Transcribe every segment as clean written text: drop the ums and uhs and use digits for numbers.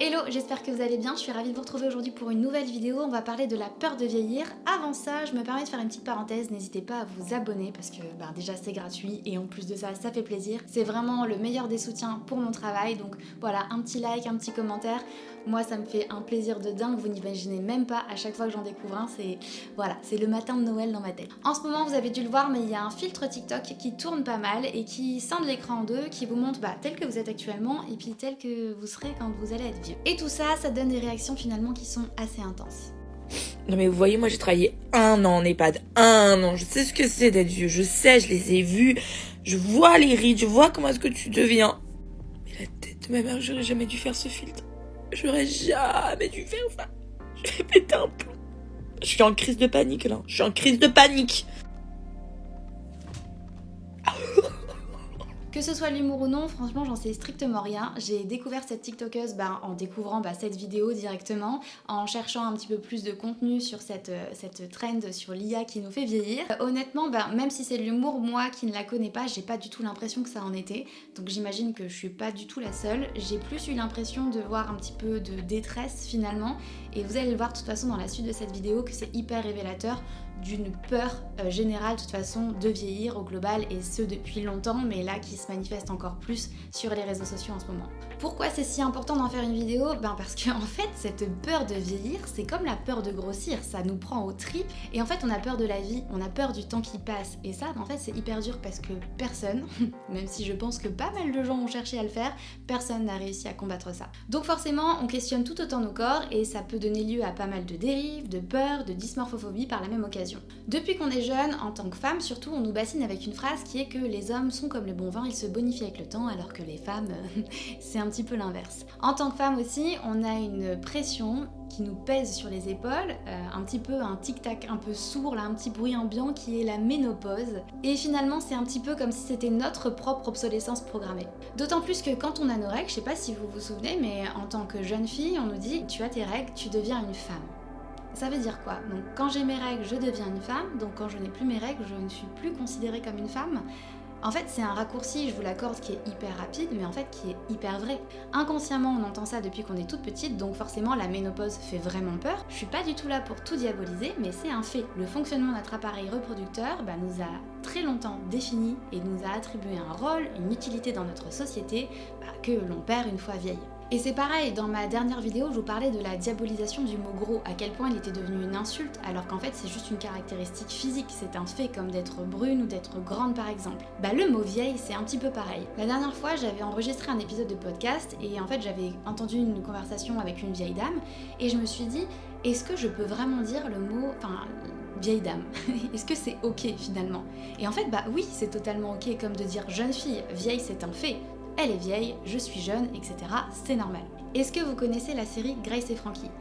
Hello, j'espère que vous allez bien, je suis ravie de vous retrouver aujourd'hui pour une nouvelle vidéo. On va parler de la peur de vieillir. Avant ça, je me permets de faire une petite parenthèse, n'hésitez pas à vous abonner parce que déjà c'est gratuit et en plus de ça, ça fait plaisir. C'est vraiment le meilleur des soutiens pour mon travail, donc voilà, un petit like, un petit commentaire. Moi ça me fait un plaisir de dingue, vous n'imaginez même pas à chaque fois que j'en découvre un, c'est le matin de Noël dans ma tête. En ce moment vous avez dû le voir, mais il y a un filtre TikTok qui tourne pas mal et qui scinde l'écran en deux, qui vous montre tel que vous êtes actuellement et puis tel que vous serez quand vous allez être vieux. Et tout ça, ça donne des réactions finalement qui sont assez intenses. Non mais vous voyez, moi j'ai travaillé 1 an en EHPAD, 1 an, je sais ce que c'est d'être vieux, je sais, je les ai vus, je vois les rides, je vois comment est-ce que tu deviens. Mais la tête de ma mère, j'aurais jamais dû faire ce filtre. J'aurais jamais dû faire ça. Je vais péter un plomb. Je suis en crise de panique là, je suis en crise de panique. Que ce soit l'humour ou non, franchement j'en sais strictement rien. J'ai découvert cette TikTokeuse en découvrant cette vidéo directement, en cherchant un petit peu plus de contenu sur cette trend sur l'IA qui nous fait vieillir. Honnêtement, même si c'est de l'humour, moi qui ne la connais pas, j'ai pas du tout l'impression que ça en était. Donc j'imagine que je suis pas du tout la seule. J'ai plus eu l'impression de voir un petit peu de détresse finalement. Et vous allez le voir de toute façon dans la suite de cette vidéo que c'est hyper révélateur d'une peur générale de toute façon de vieillir au global, et ce depuis longtemps, mais là qui se manifeste encore plus sur les réseaux sociaux en ce moment. Pourquoi c'est si important d'en faire une vidéo ? Parce que en fait cette peur de vieillir, c'est comme la peur de grossir, ça nous prend aux tripes, et en fait on a peur de la vie, on a peur du temps qui passe, et ça en fait c'est hyper dur parce que personne, même si je pense que pas mal de gens ont cherché à le faire, personne n'a réussi à combattre ça. Donc forcément on questionne tout autant nos corps, et ça peut donner lieu à pas mal de dérives, de peurs, de dysmorphophobie par la même occasion. Depuis qu'on est jeune, en tant que femme surtout, on nous bassine avec une phrase qui est que les hommes sont comme le bon vin, ils se bonifient avec le temps, alors que les femmes, c'est un petit peu l'inverse. En tant que femme aussi, on a une pression qui nous pèse sur les épaules, un petit peu un tic-tac un peu sourd, là, un petit bruit ambiant qui est la ménopause. Et finalement, c'est un petit peu comme si c'était notre propre obsolescence programmée. D'autant plus que quand on a nos règles, je sais pas si vous vous souvenez, mais en tant que jeune fille, on nous dit « tu as tes règles, tu deviens une femme ». Ça veut dire quoi ? Donc quand j'ai mes règles, je deviens une femme, donc quand je n'ai plus mes règles, je ne suis plus considérée comme une femme. En fait, c'est un raccourci, je vous l'accorde, qui est hyper rapide, mais en fait qui est hyper vrai. Inconsciemment, on entend ça depuis qu'on est toute petite, donc forcément la ménopause fait vraiment peur. Je suis pas du tout là pour tout diaboliser, mais c'est un fait. Le fonctionnement de notre appareil reproducteur nous a très longtemps défini et nous a attribué un rôle, une utilité dans notre société que l'on perd une fois vieille. Et c'est pareil, dans ma dernière vidéo, je vous parlais de la diabolisation du mot gros, à quel point il était devenu une insulte, alors qu'en fait c'est juste une caractéristique physique, c'est un fait comme d'être brune ou d'être grande par exemple. Le mot vieille, c'est un petit peu pareil. La dernière fois, j'avais enregistré un épisode de podcast, et en fait j'avais entendu une conversation avec une vieille dame, et je me suis dit, est-ce que je peux vraiment dire le mot, vieille dame. Est-ce que c'est ok finalement ? Et en fait, oui, c'est totalement ok, comme de dire jeune fille, vieille c'est un fait. Elle est vieille, je suis jeune, etc. C'est normal. Est-ce que vous connaissez la série Grace et Frankie ?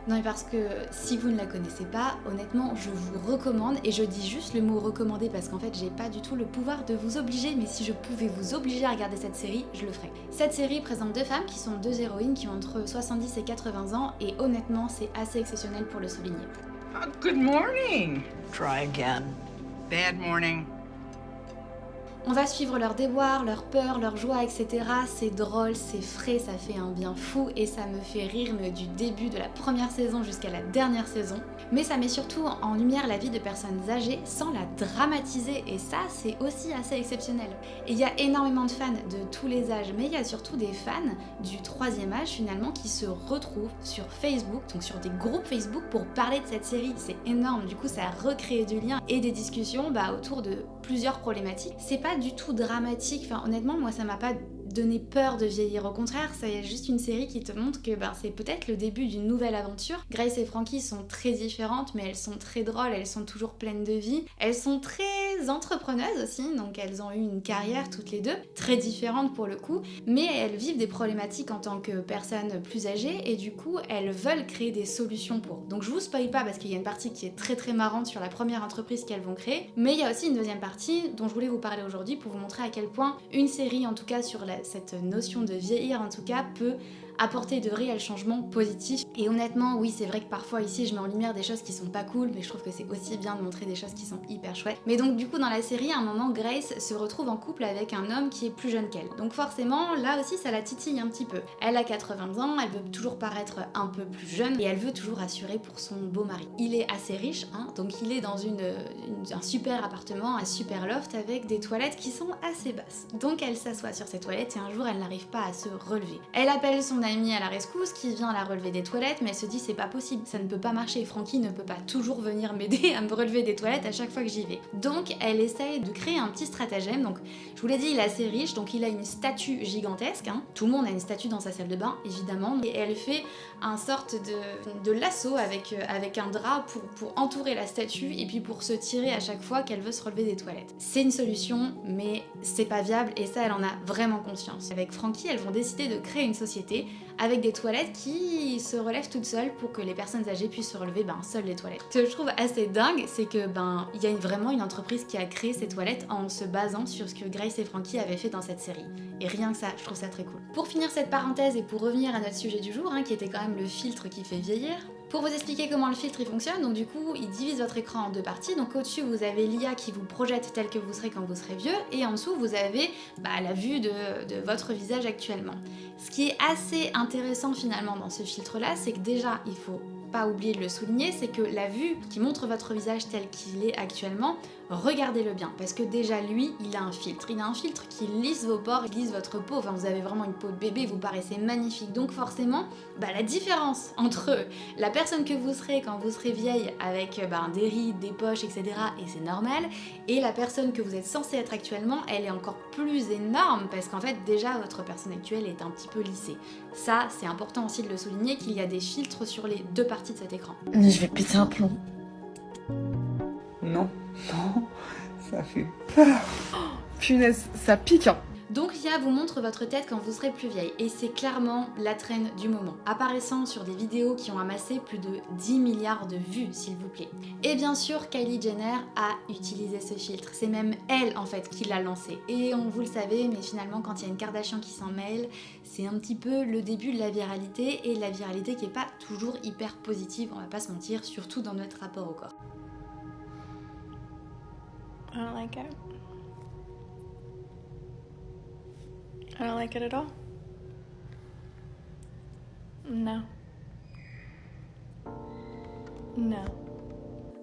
Non, mais parce que si vous ne la connaissez pas, honnêtement, je vous recommande, et je dis juste le mot recommander parce qu'en fait, j'ai pas du tout le pouvoir de vous obliger, mais si je pouvais vous obliger à regarder cette série, je le ferais. Cette série présente 2 femmes qui sont 2 héroïnes qui ont entre 70 et 80 ans, et honnêtement, c'est assez exceptionnel pour le souligner. Good morning. Try again. Bad morning. On va suivre leurs déboires, leurs peurs, leurs joies, etc. C'est drôle, c'est frais, ça fait un bien fou, et ça me fait rire du début de la première saison jusqu'à la dernière saison. Mais ça met surtout en lumière la vie de personnes âgées sans la dramatiser, et ça c'est aussi assez exceptionnel. Et il y a énormément de fans de tous les âges, mais il y a surtout des fans du 3e âge finalement qui se retrouvent sur Facebook, donc sur des groupes Facebook pour parler de cette série. C'est énorme, du coup ça a recréé du lien et des discussions autour de plusieurs problématiques. C'est pas du tout dramatique, honnêtement moi ça m'a pas donné peur de vieillir, au contraire c'est juste une série qui te montre que c'est peut-être le début d'une nouvelle aventure. Grace et Frankie sont très différentes, mais elles sont très drôles, elles sont toujours pleines de vie, elles sont très entrepreneuses aussi, donc elles ont eu une carrière toutes les deux, très différentes pour le coup, mais elles vivent des problématiques en tant que personnes plus âgées, et du coup elles veulent créer des solutions pour. Donc je vous spoil pas parce qu'il y a une partie qui est très très marrante sur la première entreprise qu'elles vont créer, mais il y a aussi une deuxième partie dont je voulais vous parler aujourd'hui pour vous montrer à quel point une série, en tout cas sur cette notion de vieillir en tout cas, peut apporter de réels changements positifs. Et honnêtement, oui, c'est vrai que parfois ici je mets en lumière des choses qui sont pas cool, mais je trouve que c'est aussi bien de montrer des choses qui sont hyper chouettes. Mais donc du coup dans la série, à un moment, Grace se retrouve en couple avec un homme qui est plus jeune qu'elle. Donc forcément, là aussi ça la titille un petit peu. Elle a 80 ans, elle veut toujours paraître un peu plus jeune et elle veut toujours assurer pour son beau mari. Il est assez riche, hein, donc il est dans un super appartement, un super loft avec des toilettes qui sont assez basses. Donc elle s'assoit sur ces toilettes et un jour elle n'arrive pas à se relever. Elle appelle son amie à la rescousse qui vient la relever des toilettes, mais elle se dit c'est pas possible, ça ne peut pas marcher. Francky ne peut pas toujours venir m'aider à me relever des toilettes à chaque fois que j'y vais. Donc elle essaye de créer un petit stratagème. Donc je vous l'ai dit, il est assez riche, donc il a une statue gigantesque, hein. Tout le monde a une statue dans sa salle de bain évidemment, et elle fait un sorte de lasso avec un drap pour entourer la statue et puis pour se tirer à chaque fois qu'elle veut se relever des toilettes. C'est une solution, mais c'est pas viable et ça elle en a vraiment conscience. Avec Francky, elles vont décider de créer une société avec des toilettes qui se relèvent toutes seules pour que les personnes âgées puissent se relever seules les toilettes. Ce que je trouve assez dingue, c'est que il y a vraiment une entreprise qui a créé ces toilettes en se basant sur ce que Grace et Francky avaient fait dans cette série. Et rien que ça, je trouve ça très cool. Pour finir cette parenthèse et pour revenir à notre sujet du jour, hein, qui était quand même le filtre qui fait vieillir, pour vous expliquer comment le filtre il fonctionne, donc du coup il divise votre écran en deux parties. Donc au-dessus vous avez l'IA qui vous projette tel que vous serez quand vous serez vieux, et en dessous vous avez la vue de votre visage actuellement. Ce qui est assez intéressant finalement dans ce filtre là, c'est que déjà il faut pas oublier de le souligner, c'est que la vue qui montre votre visage tel qu'il est actuellement, regardez-le bien, parce que déjà lui, il a un filtre. Il a un filtre qui lisse vos pores, qui lisse votre peau, enfin vous avez vraiment une peau de bébé, vous paraissez magnifique. Donc forcément, la différence entre la personne que vous serez quand vous serez vieille avec des rides, des poches, etc., et c'est normal, et la personne que vous êtes censée être actuellement, elle est encore plus énorme, parce qu'en fait déjà votre personne actuelle est un petit peu lissée. Ça, c'est important aussi de le souligner, qu'il y a des filtres sur les deux parties de cet écran. Mais je vais péter un plomb. Non, ça fait peur. Oh, punaise, ça pique, hein. Donc l'IA vous montre votre tête quand vous serez plus vieille, et c'est clairement la trend du moment, apparaissant sur des vidéos qui ont amassé plus de 10 milliards de vues, s'il vous plaît. Et bien sûr, Kylie Jenner a utilisé ce filtre, c'est même elle en fait qui l'a lancé. Et vous le savez, mais finalement quand il y a une Kardashian qui s'en mêle, c'est un petit peu le début de la viralité, et la viralité qui est pas toujours hyper positive, on va pas se mentir, surtout dans notre rapport au corps. I don't like it. I don't like it at all. No. No.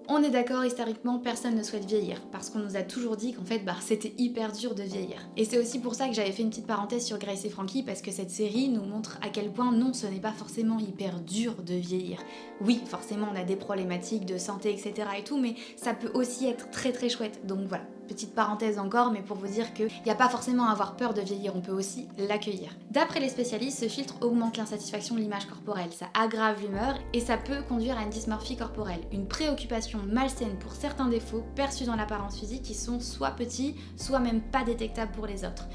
On est d'accord, historiquement, personne ne souhaite vieillir, parce qu'on nous a toujours dit qu'en fait, c'était hyper dur de vieillir. Et c'est aussi pour ça que j'avais fait une petite parenthèse sur Grace et Francky, parce que cette série nous montre à quel point, non, ce n'est pas forcément hyper dur de vieillir. Oui, forcément, on a des problématiques de santé, etc. et tout, mais ça peut aussi être très très chouette. Donc voilà, petite parenthèse encore, mais pour vous dire qu'il n'y a pas forcément à avoir peur de vieillir, on peut aussi l'accueillir. D'après les spécialistes, ce filtre augmente l'insatisfaction de l'image corporelle, ça aggrave l'humeur, et ça peut conduire à une dysmorphie corporelle, une préoccupation malsaine pour certains défauts perçus dans l'apparence physique qui sont soit petits, soit même pas détectables pour les autres.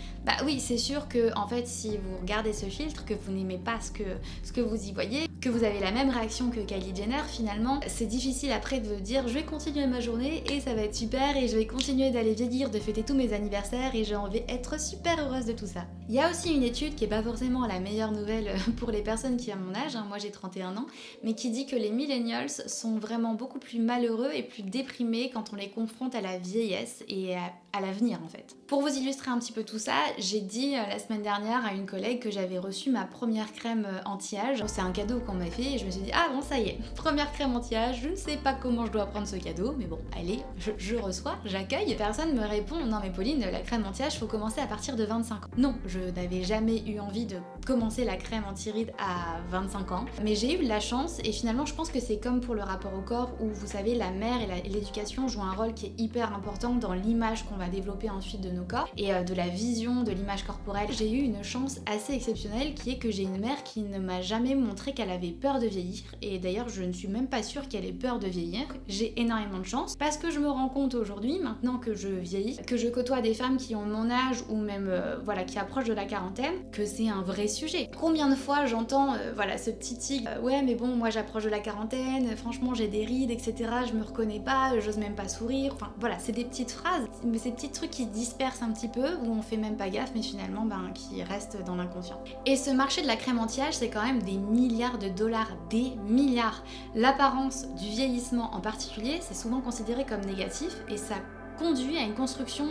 Oui, c'est sûr que en fait, si vous regardez ce filtre, que vous n'aimez pas ce que vous y voyez, que vous avez la même réaction que Kylie Jenner, finalement, c'est difficile après de dire je vais continuer ma journée et ça va être super et je vais continuer d'aller vieillir, de fêter tous mes anniversaires et j'ai envie d'être super heureuse de tout ça. Il y a aussi une étude qui est pas forcément la meilleure nouvelle pour les personnes qui ont mon âge, hein, moi j'ai 31 ans, mais qui dit que les millennials sont vraiment beaucoup plus malheureux et plus déprimés quand on les confronte à la vieillesse et à l'avenir en fait. Pour vous illustrer un petit peu tout ça, j'ai dit la semaine dernière à une collègue que j'avais reçu ma première crème anti-âge. C'est un cadeau qu'on m'a fait et je me suis dit ah bon ça y est, première crème anti-âge, je ne sais pas comment je dois prendre ce cadeau, mais bon allez, je reçois, j'accueille. Personne me répond non mais Pauline, la crème anti-âge faut commencer à partir de 25 ans. Non, je n'avais jamais eu envie de commencer la crème anti-rides à 25 ans, mais j'ai eu de la chance et finalement je pense que c'est comme pour le rapport au corps où vous savez la mère et l'éducation jouent un rôle qui est hyper important dans l'image qu'on va développer ensuite de nos corps et de la vision de l'image corporelle. J'ai eu une chance assez exceptionnelle qui est que j'ai une mère qui ne m'a jamais montré qu'elle avait peur de vieillir et d'ailleurs je ne suis même pas sûre qu'elle ait peur de vieillir. J'ai énormément de chance parce que je me rends compte aujourd'hui, maintenant que je vieillis, que je côtoie des femmes qui ont mon âge ou même qui approchent de la quarantaine, que c'est un vrai sujet. Combien de fois j'entends ce petit tic, ouais mais bon moi j'approche de la quarantaine, franchement j'ai des rides etc, je me reconnais pas, j'ose même pas sourire, enfin voilà c'est des petites phrases mais c'est ces petits trucs qui se dispersent un petit peu, où on fait même pas gaffe, mais finalement qui restent dans l'inconscient. Et ce marché de la crème anti-âge, c'est quand même des milliards de dollars, des milliards. L'apparence du vieillissement en particulier, c'est souvent considéré comme négatif et ça conduit à une construction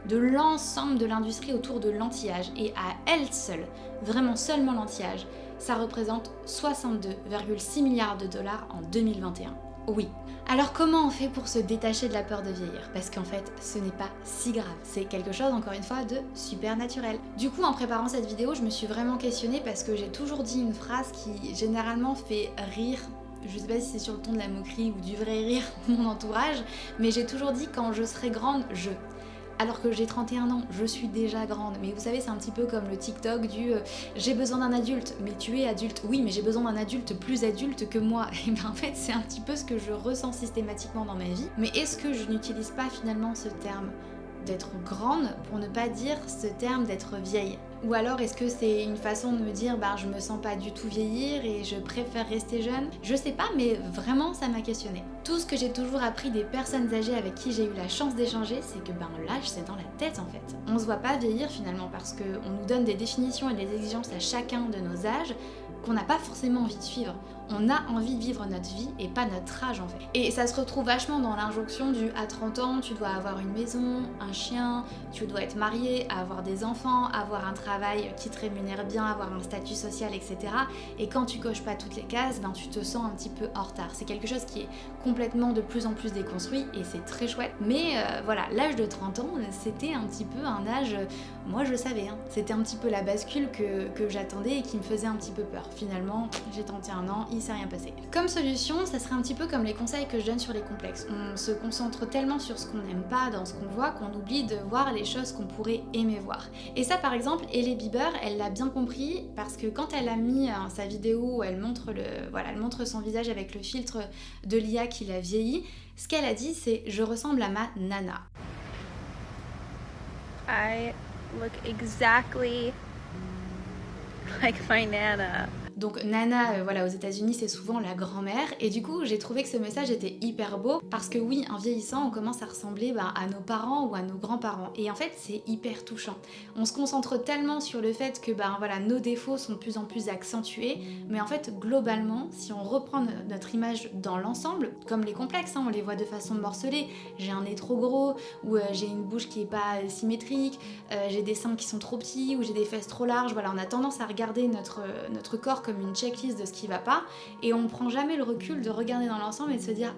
de l'ensemble de l'industrie autour de l'anti-âge. Et à elle seule, vraiment seulement l'anti-âge, ça représente 62,6 milliards de dollars en 2021. Oui. Alors comment on fait pour se détacher de la peur de vieillir? Parce qu'en fait, ce n'est pas si grave. C'est quelque chose, encore une fois, de super naturel. Du coup, en préparant cette vidéo, je me suis vraiment questionnée parce que j'ai toujours dit une phrase qui généralement fait rire. Je sais pas si c'est sur le ton de la moquerie ou du vrai rire de mon entourage, mais j'ai toujours dit quand je serai grande, alors que j'ai 31 ans, je suis déjà grande. Mais vous savez, c'est un petit peu comme le TikTok du j'ai besoin d'un adulte, mais tu es adulte. Oui, mais j'ai besoin d'un adulte plus adulte que moi. Et bien en fait, c'est un petit peu ce que je ressens systématiquement dans ma vie. Mais est-ce que je n'utilise pas finalement ce terme d'être grande pour ne pas dire ce terme d'être vieille? Ou alors est-ce que c'est une façon de me dire je me sens pas du tout vieillir et je préfère rester jeune? Je sais pas, mais vraiment ça m'a questionnée. Tout ce que j'ai toujours appris des personnes âgées avec qui j'ai eu la chance d'échanger, c'est que l'âge c'est dans la tête en fait. On se voit pas vieillir finalement parce qu'on nous donne des définitions et des exigences à chacun de nos âges qu'on n'a pas forcément envie de suivre. On a envie de vivre notre vie et pas notre âge en fait. Et ça se retrouve vachement dans l'injonction du à 30 ans, tu dois avoir une maison, un chien, tu dois être marié, avoir des enfants, avoir un travail qui te rémunère bien, avoir un statut social, etc. Et quand tu coches pas toutes les cases, tu te sens un petit peu en retard. C'est quelque chose qui est complètement de plus en plus déconstruit et c'est très chouette. Mais voilà, l'âge de 30 ans, c'était un petit peu un âge, moi je savais, c'était un petit peu la bascule que j'attendais et qui me faisait un petit peu peur. Finalement, j'ai 31 ans, il s'est rien passé. Comme solution, ça serait un petit peu comme les conseils que je donne sur les complexes. On se concentre tellement sur ce qu'on n'aime pas dans ce qu'on voit qu'on oublie de voir les choses qu'on pourrait aimer voir. Et ça par exemple, Hailey Bieber, elle l'a bien compris parce que quand elle a mis sa vidéo où elle montre, elle montre son visage avec le filtre de l'IA qui l'a vieilli, ce qu'elle a dit c'est « je ressemble à ma nana ». I look exactly like my Nana. Donc Nana, aux États-Unis, c'est souvent la grand-mère. Et du coup, j'ai trouvé que ce message était hyper beau parce que oui, en vieillissant, on commence à ressembler à nos parents ou à nos grands-parents. Et en fait, c'est hyper touchant. On se concentre tellement sur le fait que nos défauts sont de plus en plus accentués. Mais en fait, globalement, si on reprend notre image dans l'ensemble, comme les complexes, on les voit de façon morcelée. J'ai un nez trop gros, ou j'ai une bouche qui est pas symétrique, j'ai des seins qui sont trop petits, ou j'ai des fesses trop larges. On a tendance à regarder notre corps comme une checklist de ce qui va pas et on prend jamais le recul de regarder dans l'ensemble et de se dire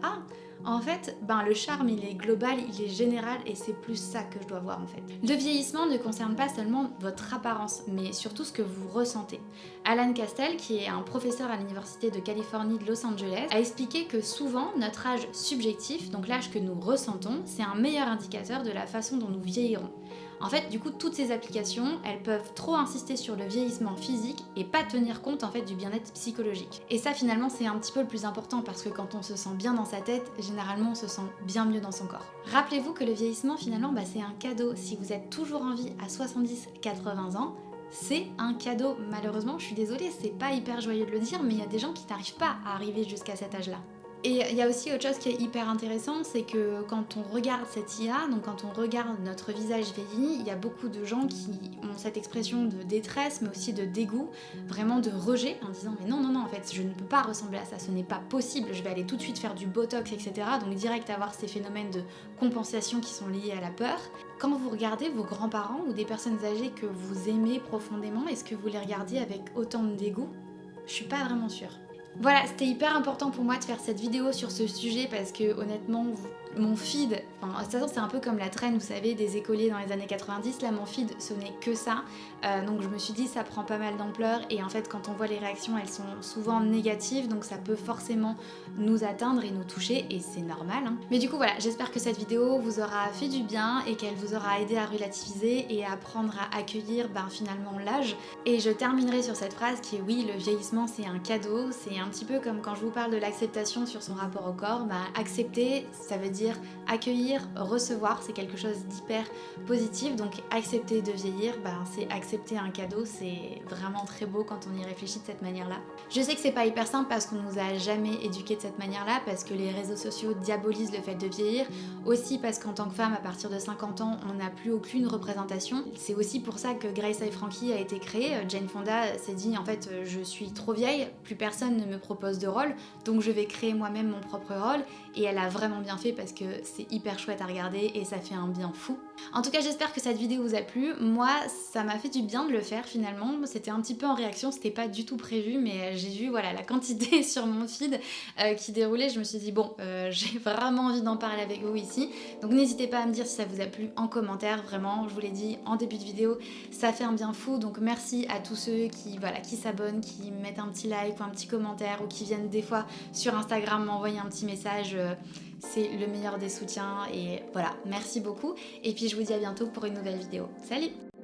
en fait, le charme il est global, il est général et c'est plus ça que je dois voir en fait. Le vieillissement ne concerne pas seulement votre apparence, mais surtout ce que vous ressentez. Alan Castell, qui est un professeur à l'université de Californie de Los Angeles, a expliqué que souvent notre âge subjectif, donc l'âge que nous ressentons, c'est un meilleur indicateur de la façon dont nous vieillirons. En fait, du coup, toutes ces applications, elles peuvent trop insister sur le vieillissement physique et pas tenir compte en fait du bien-être psychologique. Et ça, finalement, c'est un petit peu le plus important parce que quand on se sent bien dans sa tête, généralement, on se sent bien mieux dans son corps. Rappelez-vous que le vieillissement, finalement, c'est un cadeau. Si vous êtes toujours en vie à 70-80 ans, c'est un cadeau. Malheureusement, je suis désolée, c'est pas hyper joyeux de le dire, mais il y a des gens qui n'arrivent pas à arriver jusqu'à cet âge-là. Et il y a aussi autre chose qui est hyper intéressant, c'est que quand on regarde cette IA, donc quand on regarde notre visage vieilli, il y a beaucoup de gens qui ont cette expression de détresse, mais aussi de dégoût, vraiment de rejet, en disant mais non, en fait, je ne peux pas ressembler à ça, ce n'est pas possible, je vais aller tout de suite faire du botox, etc. Donc direct avoir ces phénomènes de compensation qui sont liés à la peur. Quand vous regardez vos grands-parents ou des personnes âgées que vous aimez profondément, est-ce que vous les regardez avec autant de dégoût? Je suis pas vraiment sûre. Voilà, c'était hyper important pour moi de faire cette vidéo sur ce sujet parce que honnêtement, mon feed, de toute façon c'est un peu comme la traîne, vous savez, des écoliers dans les années 90, là mon feed ce n'est que ça, donc je me suis dit ça prend pas mal d'ampleur et en fait quand on voit les réactions elles sont souvent négatives donc ça peut forcément nous atteindre et nous toucher et c'est normal. Mais du coup voilà, j'espère que cette vidéo vous aura fait du bien et qu'elle vous aura aidé à relativiser et à apprendre à accueillir finalement l'âge. Et je terminerai sur cette phrase qui est oui, le vieillissement c'est un cadeau, c'est un petit peu comme quand je vous parle de l'acceptation sur son rapport au corps, accepter, ça veut dire accueillir, recevoir, c'est quelque chose d'hyper positif. Donc accepter de vieillir, c'est accepter un cadeau, c'est vraiment très beau quand on y réfléchit de cette manière-là. Je sais que c'est pas hyper simple parce qu'on nous a jamais éduqués de cette manière-là, parce que les réseaux sociaux diabolisent le fait de vieillir, aussi parce qu'en tant que femme, à partir de 50 ans, on n'a plus aucune représentation. C'est aussi pour ça que Grace I. Frankie a été créée. Jane Fonda s'est dit, en fait, je suis trop vieille, plus personne ne me propose de rôle, donc je vais créer moi-même mon propre rôle, et elle a vraiment bien fait parce que c'est hyper chouette à regarder et ça fait un bien fou. En tout cas, j'espère que cette vidéo vous a plu. Moi, ça m'a fait du bien de le faire finalement. C'était un petit peu en réaction, c'était pas du tout prévu, mais j'ai vu voilà la quantité sur mon feed qui déroulait. Je me suis dit bon, j'ai vraiment envie d'en parler avec vous ici. Donc n'hésitez pas à me dire si ça vous a plu en commentaire. Vraiment, je vous l'ai dit en début de vidéo, ça fait un bien fou. Donc merci à tous ceux qui s'abonnent, qui mettent un petit like ou un petit commentaire ou qui viennent des fois sur Instagram m'envoyer un petit message. C'est le meilleur des soutiens et voilà, merci beaucoup. Et puis je vous dis à bientôt pour une nouvelle vidéo. Salut!